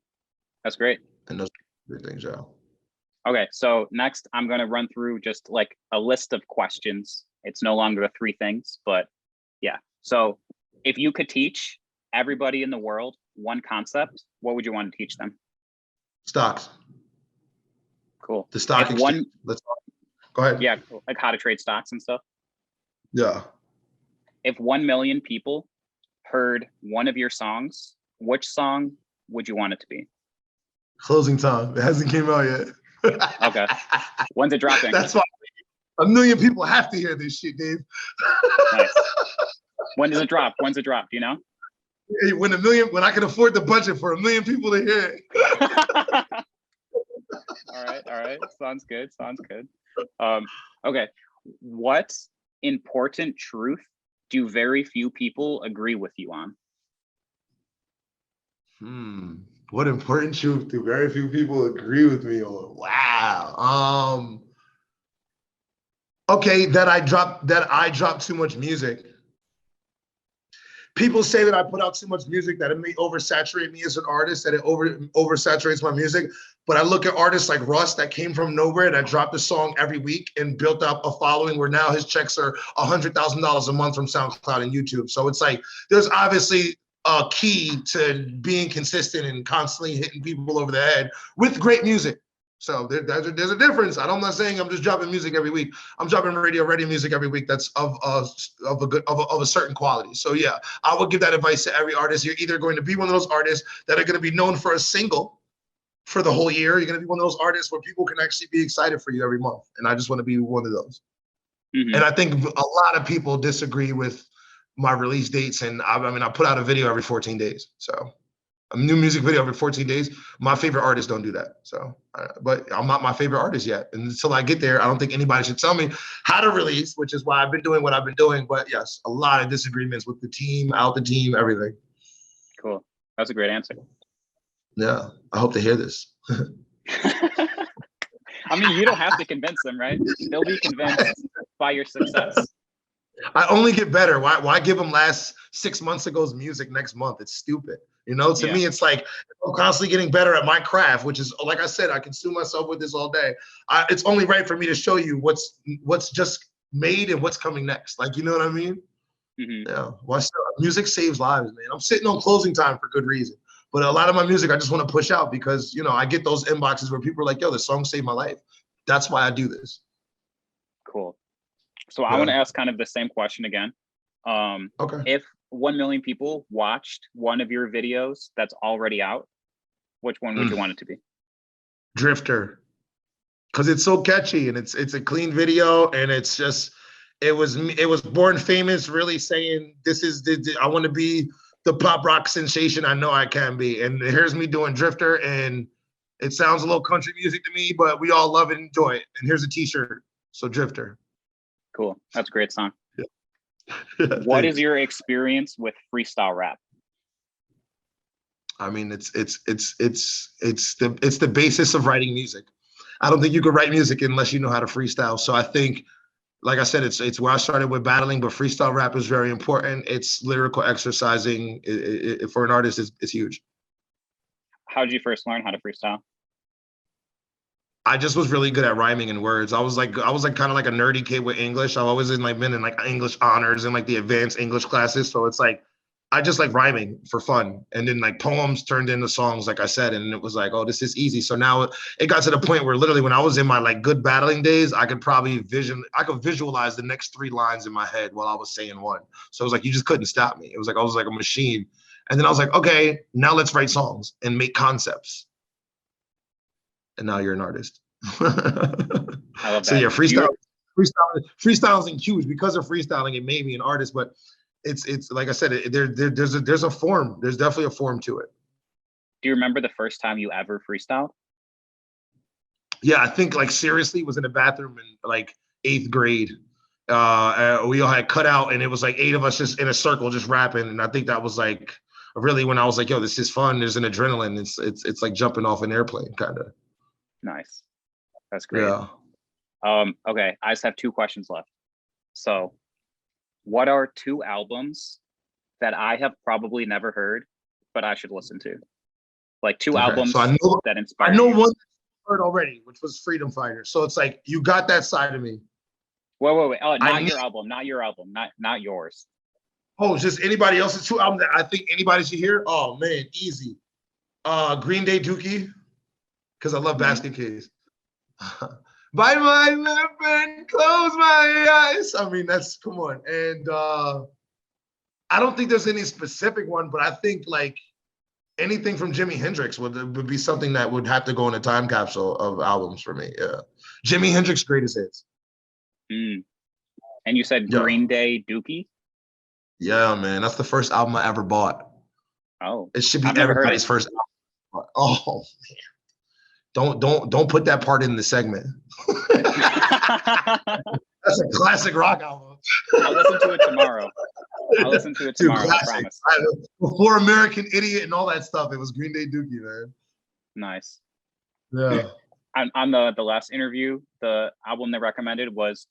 that's great. And those are the things, yeah. Okay, so next I'm going to run through just like a list of questions. It's no longer the 3 things, but yeah. So if you could teach everybody in the world one concept, what would you want to teach them? Stocks. Cool. The stock exchange. Let's go ahead. Yeah, like how to trade stocks and stuff. Yeah. If 1 million people heard one of your songs, which song would you want it to be? Closing Time. It hasn't came out yet. Okay. When's it dropping? That's why 1 million people have to hear this shit, Dave. Nice. When does it drop? When's it drop? Do you know? Hey, when I can afford the budget for 1 million people to hear it. All right. Sounds good. Okay. What important truth do very few people agree with you on? What important truth do very few people agree with me on? Wow. Okay, that I drop too much music. People say that I put out too much music, that it may oversaturate me as an artist, that it oversaturates my music. But I look at artists like Russ that came from nowhere, that dropped a song every week and built up a following where now his checks are $100,000 a month from SoundCloud and YouTube. So it's like, there's obviously a key to being consistent and constantly hitting people over the head with great music. So there's a difference. I'm not saying I'm just dropping music every week. I'm dropping radio-ready music every week that's of a certain quality. So yeah, I would give that advice to every artist. You're either going to be one of those artists that are going to be known for a single for the whole year. You're going to be one of those artists where people can actually be excited for you every month. And I just want to be one of those. Mm-hmm. And I think a lot of people disagree with my release dates. And I put out a video every 14 days. So a new music video every 14 days. My favorite artists don't do that. So, but I'm not my favorite artist yet. And until I get there, I don't think anybody should tell me how to release, which is why I've been doing what I've been doing. But yes, a lot of disagreements with the team, everything. Cool. That's a great answer. Yeah, I hope to hear this. I mean, you don't have to convince them, right? They'll be convinced by your success. I only get better. Why give them last 6 months ago's music next month? It's stupid. To me, it's like I'm constantly getting better at my craft, which is, like I said, I consume myself with this all day. It's only right for me to show you what's just made and what's coming next. Like, you know what I mean? Mm-hmm. Yeah. Music saves lives, man. I'm sitting on Closing Time for good reason. But a lot of my music, I just want to push out because, I get those inboxes where people are like, yo, this song saved my life. That's why I do this. Cool. So I want to ask kind of the same question again. Okay. If 1 million people watched one of your videos that's already out, which one would you want it to be? Drifter. Because it's so catchy and it's a clean video and it's just, it was VaughnBornFamous really saying, I want to be the pop rock sensation I know I can be. And here's me doing Drifter and it sounds a little country music to me, but we all love it and enjoy it. And here's a t-shirt. So Drifter. Cool. That's a great song. Yeah, what is your experience with freestyle rap? I mean, it's the basis of writing music. I don't think you could write music unless you know how to freestyle. So I think, like I said, it's where I started with battling, but freestyle rap is very important. It's lyrical exercising. For an artist, it's huge. how did you first learn how to freestyle? I just was really good at rhyming in words. I was like kind of like a nerdy kid with English. I've always been in like English honors and like the advanced English classes. So it's like I just like rhyming for fun. And then like poems turned into songs, like I said, and it was like, oh, this is easy. So now it got to the point where literally when I was in my like good battling days, I could visualize the next 3 lines in my head while I was saying one. So it was like you just couldn't stop me. It was like I was like a machine. And then I was like, okay, now let's write songs and make concepts. And now you're an artist. I love that. So yeah, freestyling huge. Because of freestyling, it made me an artist. But it's like I said, there's a form. There's definitely a form to it. Do you remember the first time you ever freestyled? Yeah, I think like seriously was in the bathroom in like 8th grade. We all had cut out, and it was like 8 of us just in a circle just rapping. And I think that was like really when I was like, yo, this is fun. There's an adrenaline. It's like jumping off an airplane, kind of. Nice. That's great. Yeah. Okay, I just have 2 questions left. So what are 2 albums that I have probably never heard, but I should listen to? Like 2 albums so I know, that inspire I know you. one that you heard already, which was Freedom Fighter. So it's like, you got that side of me. Wait. Oh, not your album, not yours. Oh, just anybody else's 2 albums that I think anybody should hear? Oh man, easy. Green Day Dookie, because I love Basket Case. Bite my lip and close my eyes. I mean, that's, come on. And I don't think there's any specific one, but I think like anything from Jimi Hendrix would be something that would have to go in a time capsule of albums for me. Yeah. Jimi Hendrix greatest hits. And you said Green Day Dookie? Yeah, man. That's the first album I ever bought. Oh. It should be everybody's first album. Oh man. Don't put that part in the segment. That's a classic rock album. I'll listen to it tomorrow. Dude, I promise. Before American Idiot and all that stuff, it was Green Day Dookie, man. Nice. Yeah. On the last interview, the album they recommended was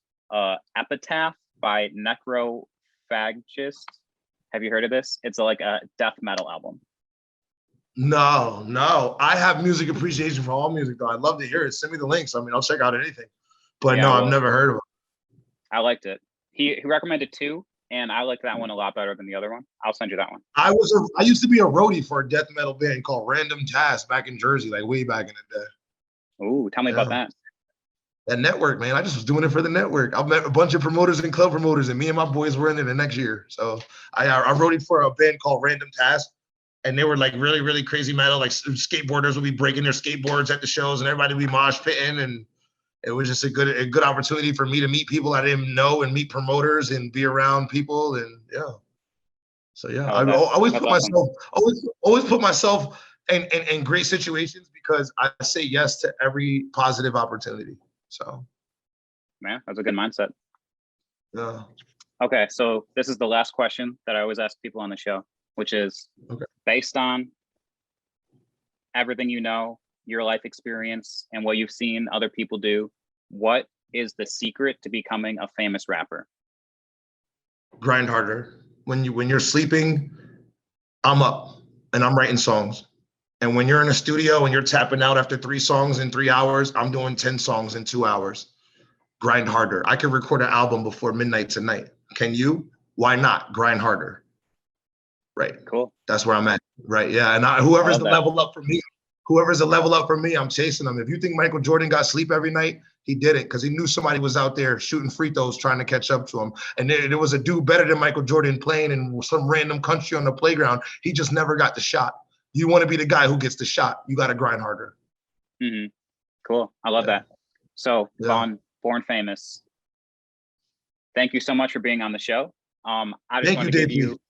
Epitaph by Necrophagist. Have you heard of this? It's like a death metal album. No. I have music appreciation for all music, though. I'd love to hear it. Send me the links. I mean, I'll check out anything. But yeah, I've never heard of it. I liked it. He recommended 2, and I like that one a lot better than the other one. I'll send you that one. I used to be a roadie for a death metal band called Random Task back in Jersey, like way back in the day. Ooh, tell me about that. That network, man. I just was doing it for the network. I met a bunch of promoters and club promoters, and me and my boys were in it the next year. So I roadied for a band called Random Task. And they were like really, really crazy metal. Like skateboarders would be breaking their skateboards at the shows, and everybody would be mosh pitting. And it was just a good opportunity for me to meet people I didn't know and meet promoters and be around people. And yeah, so yeah, I always put myself in great situations because I say yes to every positive opportunity. So, man, that's a good mindset. Yeah. Okay, so this is the last question that I always ask people on the show, which is based on everything you know, your life experience, and what you've seen other people do, what is the secret to becoming a famous rapper? Grind harder. When you're sleeping, I'm up and I'm writing songs. And when you're in a studio and you're tapping out after 3 songs in 3 hours, I'm doing 10 songs in 2 hours. Grind harder. I can record an album before midnight tonight. Can you? Why not? Grind harder. Right. Cool. That's where I'm at. Right. Yeah. And whoever's the level up for me, I'm chasing them. If you think Michael Jordan got sleep every night, he did it because he knew somebody was out there shooting free throws trying to catch up to him. And there was a dude better than Michael Jordan playing in some random country on the playground. He just never got the shot. You want to be the guy who gets the shot. You got to grind harder. Mm-hmm. Cool. I love that. So Vaughn, Born Famous, thank you so much for being on the show. I just want to give you,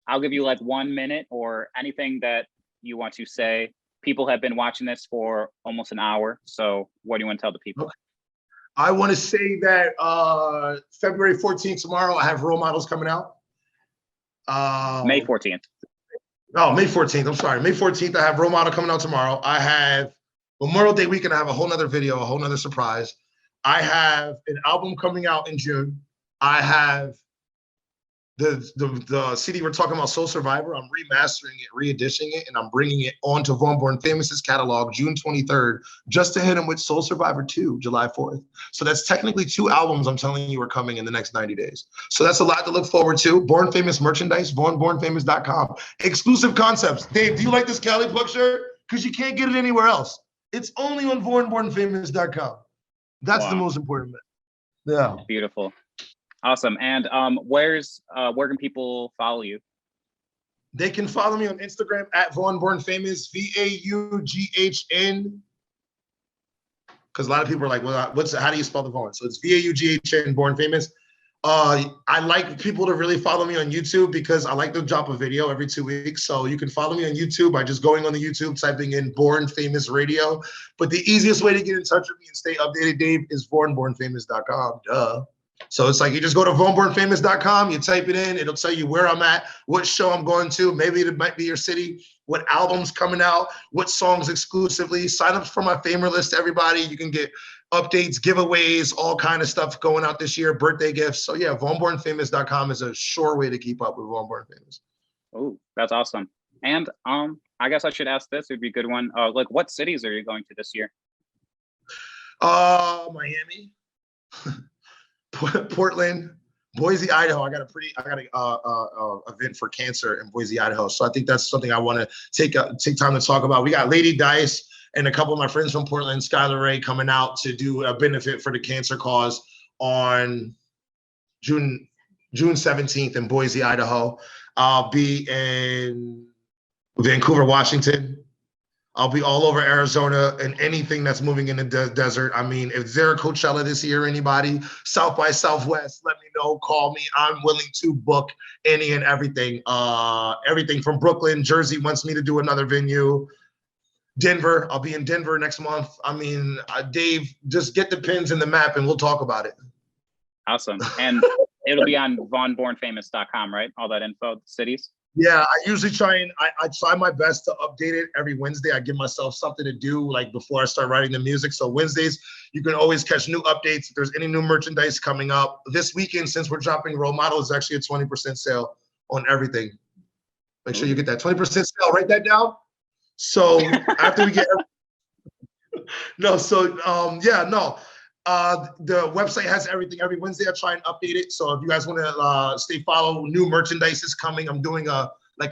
I'll give you like 1 minute or anything that you want to say. People have been watching this for almost an hour. So what do you want to tell the people? Okay. I want to say that February 14th, tomorrow, I have role models coming out. May 14th. Oh, May 14th. I'm sorry. May 14th, I have role model coming out tomorrow. I have Memorial Day weekend. I have a whole nother video, a whole nother surprise. I have an album coming out in June. I have the CD we're talking about, Soul Survivor, I'm remastering it, re-editioning it, and I'm bringing it onto VaughnBornFamous's catalog June 23rd, just to hit him with Soul Survivor 2, July 4th. So that's technically 2 albums I'm telling you are coming in the next 90 days. So that's a lot to look forward to. Born Famous merchandise, VaughnBornFamous.com. Exclusive concepts. Dave, do you like this Cali Plug shirt? Because you can't get it anywhere else. It's only on VaughnBornFamous.com. That's the most important bit. Yeah. Beautiful. Awesome. And where can people follow you? They can follow me on Instagram at VaughnBornFamous, VAUGHN. Because a lot of people are like, well, how do you spell the Vaughn? So it's VAUGHN, Born Famous. I like people to really follow me on YouTube because I like to drop a video every 2 weeks. So you can follow me on YouTube by just going on the YouTube, typing in Born Famous Radio. But the easiest way to get in touch with me and stay updated, Dave, is VaughnBornFamous.com. Duh. So it's like you just go to VaughnBornFamous.com, you type it in, it'll tell you where I'm at, what show I'm going to, maybe it might be your city, what album's coming out, what songs exclusively. Sign up for my famer list, everybody. You can get updates, giveaways, all kind of stuff going out this year, birthday gifts. So yeah, VaughnBornFamous.com is a sure way to keep up with Vaughn Born Famous. Oh, that's awesome. And I guess I should ask this, it'd be a good one. Like, what cities are you going to this year? Miami. Portland, Boise, Idaho. I got a event for cancer in Boise, Idaho. So I think that's something I want to take time to talk about. We got Lady Dice and a couple of my friends from Portland, Skylar Ray, coming out to do a benefit for the cancer cause on June 17th in Boise, Idaho. I'll be in Vancouver, Washington. I'll be all over Arizona and anything that's moving in the desert. I mean, if there's a Coachella this year, anybody, South by Southwest, let me know, call me. I'm willing to book any and everything. Everything from Brooklyn, Jersey wants me to do another venue. Denver, I'll be in Denver next month. I mean, Dave, just get the pins in the map and we'll talk about it. Awesome. And it'll be on VaughnBornFamous.com, right? All that info, cities? Yeah, I usually try my best to update it every Wednesday. I give myself something to do like before I start writing the music. So Wednesdays, you can always catch new updates. If there's any new merchandise coming up this weekend, since we're dropping Role Model, is actually a 20% sale on everything. Make sure you get that 20% sale. Write that down. So after we get the website has everything. Every Wednesday, I try and update it. So if you guys want to follow, new merchandise is coming. I'm doing a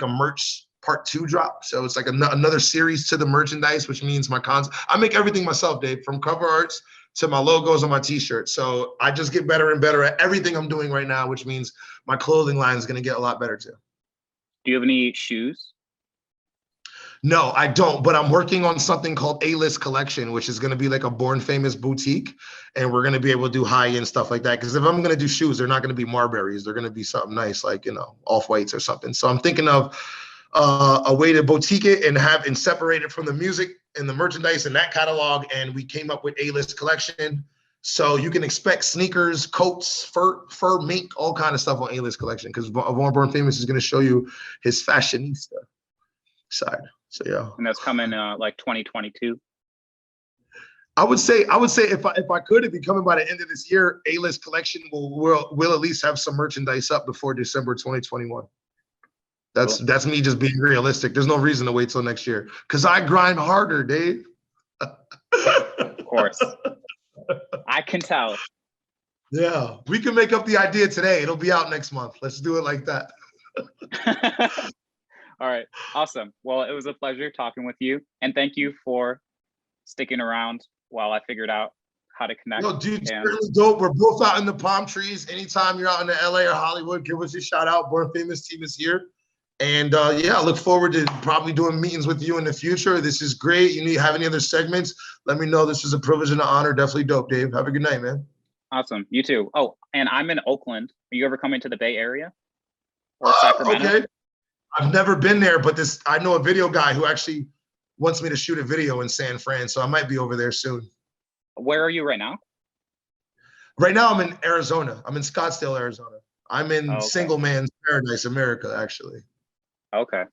merch part 2 drop. So it's like another series to the merchandise, which means I make everything myself, Dave, from cover arts to my logos on my t-shirt. So I just get better and better at everything I'm doing right now, which means my clothing line is going to get a lot better too. Do you have any shoes? No, I don't, but I'm working on something called A-List Collection, which is going to be like a Born Famous boutique, and we're going to be able to do high-end stuff like that. Because if I'm going to do shoes, they're not going to be Marburys. They're going to be something nice, like, Off-Whites or something. So I'm thinking of a way to boutique it and separate it from the music and the merchandise in that catalog, and we came up with A-List Collection. So you can expect sneakers, coats, fur, mink, all kind of stuff on A-List Collection, because Vaughn Born Famous is going to show you his fashionista side. So yeah, and that's coming like 2022. I would say if I could, it'd be coming by the end of this year. A-List Collection will at least have some merchandise up before December 2021. That's me just being realistic. There's no reason to wait till next year because I grind harder, Dave. Of course, I can tell. Yeah, we can make up the idea today. It'll be out next month. Let's do it like that. All right. Awesome. Well, it was a pleasure talking with you. And thank you for sticking around while I figured out how to connect. No, dude, it's really dope. We're both out in the palm trees. Anytime you're out in the LA or Hollywood, give us a shout out. Born Famous team is here. And I look forward to probably doing meetings with you in the future. This is great. You have any other segments? Let me know. This is a privilege and an honor. Definitely dope, Dave. Have a good night, man. Awesome. You too. Oh, and I'm in Oakland. Are you ever coming to the Bay Area or Sacramento? Okay. I've never been there, but I know a video guy who actually wants me to shoot a video in San Fran, so I might be over there soon. Where are you right now? Right now, I'm in Arizona. I'm in Scottsdale, Arizona. I'm in Single Man's Paradise, America, actually. Okay.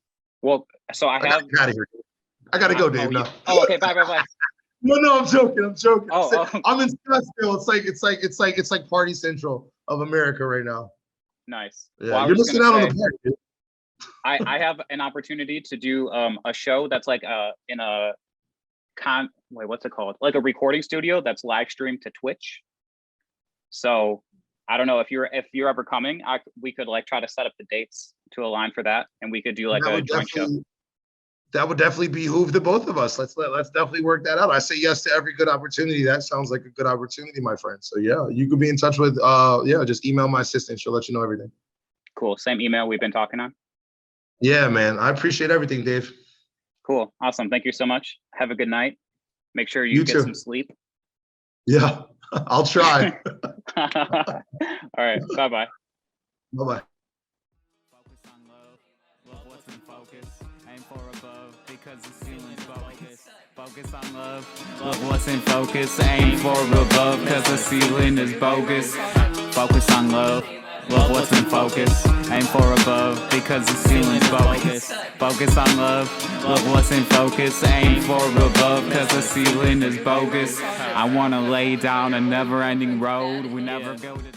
Well, so I have. Get out of here. I gotta go, Dave. No. Okay. Bye. No, I'm joking. Oh. I'm in Scottsdale. It's like Party Central of America right now. Nice. Yeah, Well, I you're was just missing gonna out on say, the party, dude. I have an opportunity to do a show that's like in a wait, what's it called? Like a recording studio that's live streamed to Twitch. So I don't know if you're ever coming. We could like try to set up the dates to align for that, and we could do like That a would joint show. definitely behoove the both of us. Let's definitely work that out. I say yes to every good opportunity. That sounds like a good opportunity, my friend. So yeah, you could be in touch with just email my assistant. She'll let you know everything. Cool. Same email we've been talking on. Yeah, man. I appreciate everything, Dave. Cool. Awesome. Thank you so much. Have a good night. Make sure you You get too. some sleep. Yeah, I'll try. All right. Bye-bye. Bye-bye. Focus on love, love what's in focus. Aim for above because the ceiling's bogus. Focus on love what's in focus. Aim for above because the ceiling is bogus. Focus on love what's in focus. Aim for above because the ceiling's bogus. Focus on love what's in focus. Aim for above because the ceiling is bogus. I wanna lay down a never-ending road. We never go to